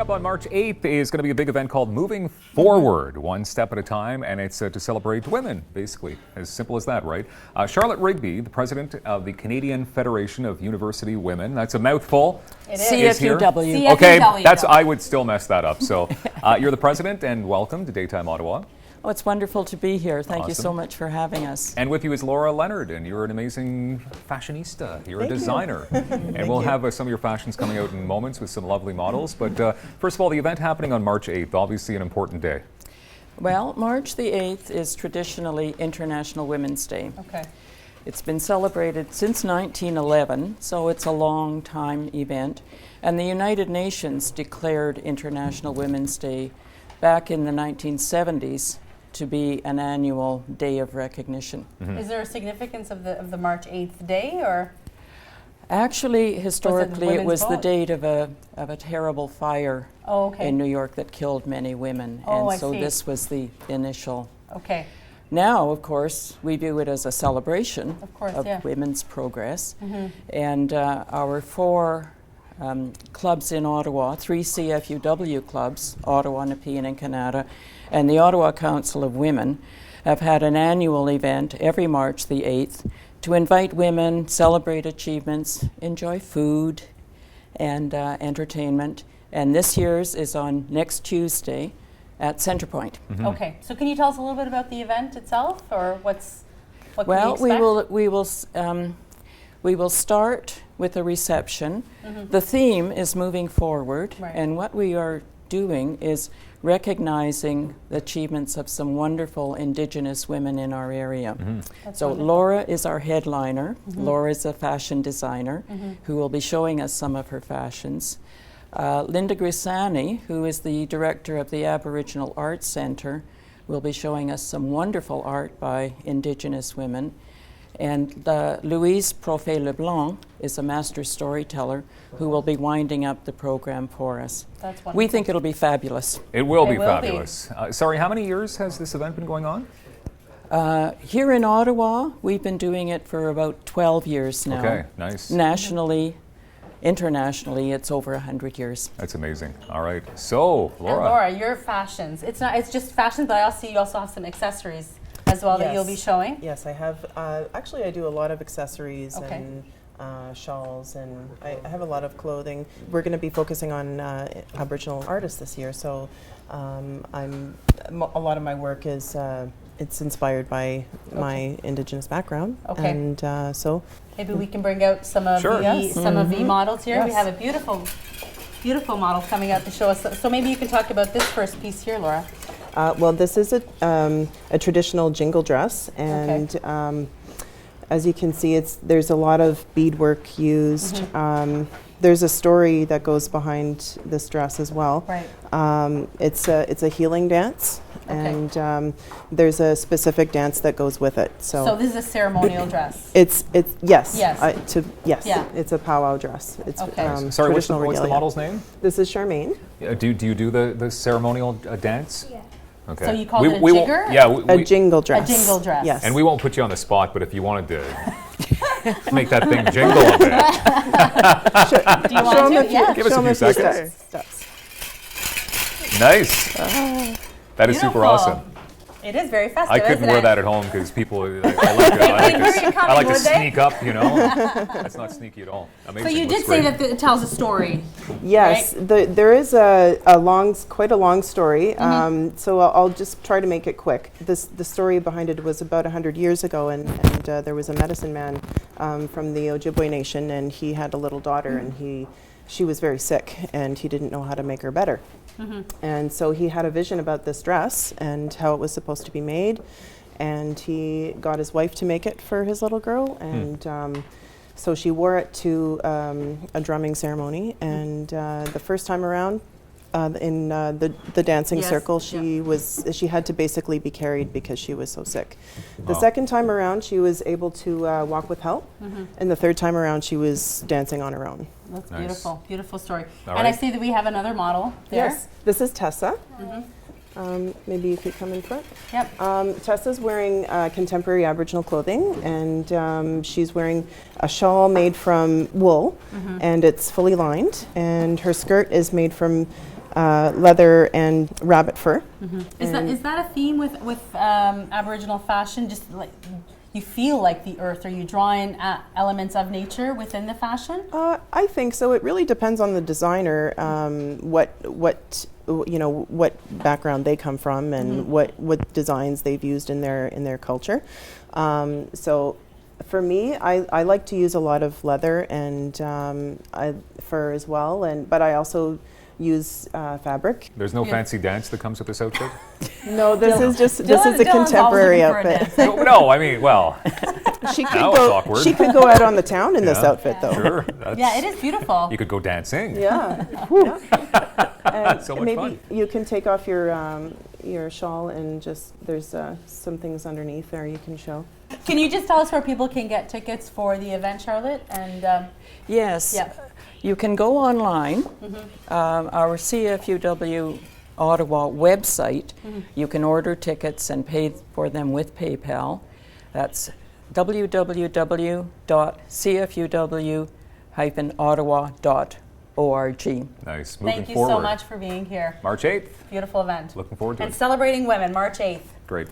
up on March 8th is going to be a big event called Moving Forward, one step at a time, and it's to celebrate women, basically. As simple as that, right? Charlotte Rigby, the president of the Canadian Federation of University Women, that's a mouthful. It is. CFUW. Okay, I would still mess that up. So you're the president, and welcome to Daytime Ottawa. Oh, it's wonderful to be here. Thank you Awesome. so much for having us. And with you is Leonard, and you're an amazing fashionista. You're a Thank you. designer. And we'll have some of your fashions coming out in moments with some lovely models. But first of all, the event happening on March 8th, obviously an important day. Well, March the 8th is traditionally International Women's Day. Okay. It's been celebrated since 1911, so it's a long time event. And the United Nations declared International Women's Day back in the 1970s to be an annual day of recognition. Mm-hmm. Is there a significance of the March 8th day, or? Actually, historically, it was the vote? date of a terrible fire in New York that killed many women. Oh, and I so see. this was the initial. Okay. Now, of course, we view it as a celebration of yeah. women's progress. Mm-hmm. And our four clubs in Ottawa, 3 CFUW clubs, Ottawa, Nepean, and Canada, and the Ottawa Council of Women, have had an annual event every March the 8th to invite women, celebrate achievements, enjoy food and entertainment. And this year's is on next Tuesday at Centerpointe. Mm-hmm. Okay. So can you tell us a little bit about the event itself, or what Well, can we we will start with a reception. Mm-hmm. The theme is moving forward, Right. and what we are doing is recognizing the achievements of some wonderful Indigenous women in our area. Mm-hmm. That's So wonderful. Laura is our headliner. Mm-hmm. Laura is a fashion designer who will be showing us some of her fashions. Linda Grisani, who is the director of the Aboriginal Arts Centre, will be showing us some wonderful art by Indigenous women. And Louise Profet-Leblanc is a master storyteller who will be winding up the program for us. That's wonderful. We think it'll be fabulous. It will It be will fabulous. Sorry, how many years has this event been going on? Here in Ottawa, we've been doing it for about 12 years now. Okay, nice. Nationally, internationally, it's over 100 years. That's amazing. All right. So, And Laura, your fashions. It's just fashions, but I also see you also have some accessories as well that you'll be showing. Yes, I have. Actually, I do a lot of accessories Okay. and shawls, and I have a lot of clothing. We're going to be focusing on Aboriginal artists this year, so a lot of my work is it's inspired by my Indigenous background. Okay. And so Maybe we can bring out some of Sure. the models here. We Yes. have a beautiful model coming out to show us. So maybe you can talk about this first piece here, Laura. well, this is a traditional Jingledress, and as you can see, there's a lot of beadwork used. Mm-hmm. There's a story that goes behind this dress as well. Right. It's a healing dance, Okay. and there's a specific dance that goes with it. So this is a ceremonial dress. It's yes. Yes. Yes. Yeah. It's a powwow dress. It's Okay. sorry, what's the traditional regalia. model's name? This is Charmaine. Do you do the ceremonial dance? Yeah. Okay. So you call it a won't- jigger? Yeah. A jingle dress. A jingle dress. Yes. And we won't put you on the spot, but if you wanted to make that thing jingle a bit. Do you want to? Yeah. Give us a few seconds. Steps. Nice. That is super Beautiful. awesome. It is very festive. I couldn't isn't wear it? that at home because people, I like to sneak up, you know. That's not sneaky at all. Amazing. So you Looks did say great. that it tells a story. Yes, there is quite a long story. So I'll just try to make it quick. The story behind it was about 100 years ago, and there was a medicine man from the Ojibwe Nation, and he had a little daughter, and she was very sick, and he didn't know how to make her better. And so he had a vision about this dress and how it was supposed to be made, and he got his wife to make it for his little girl, and so she wore it to a drumming ceremony, and the first time around in the dancing Yes, circle, she had to basically be carried because she was so sick. The Wow. second time around, she was able to walk with help, and the third time around, she was dancing on her own. That's Nice. beautiful, beautiful story. All And I right. see that we have another model there. Yes, this is Tessa. Maybe you could come in front. Yep. Tessa's wearing contemporary Aboriginal clothing, and she's wearing a shawl made from wool, and it's fully lined, and her skirt is made from leather and rabbit fur. Is that a theme with Aboriginal fashion? Just like you feel like the earth, or you draw in elements of nature within the fashion? I think so. It really depends on the designer, what background they come from, and what designs they've used in their culture. So, for me, I like to use a lot of leather and fur as well, but I also use fabric. There's no fancy dance that comes with this outfit? No, this is a contemporary outfit. No, I mean, well, She could now it's go. awkward. She could go out on the town in this outfit, though. Sure. Yeah, it is beautiful. You could go dancing. Yeah. That's so much maybe fun. you can take off your shawl and just there's some things underneath there you can show. Can you just tell us where people can get tickets for the event, Charlotte? And Yes. yeah. You can go online. Our CFUW Ottawa website. You can order tickets and pay for them with PayPal. That's www.cfuw-ottawa.org. Nice. Moving Thank you forward. so much for being here. March 8th. Beautiful event. Looking forward to And it. celebrating women, March 8th. Great.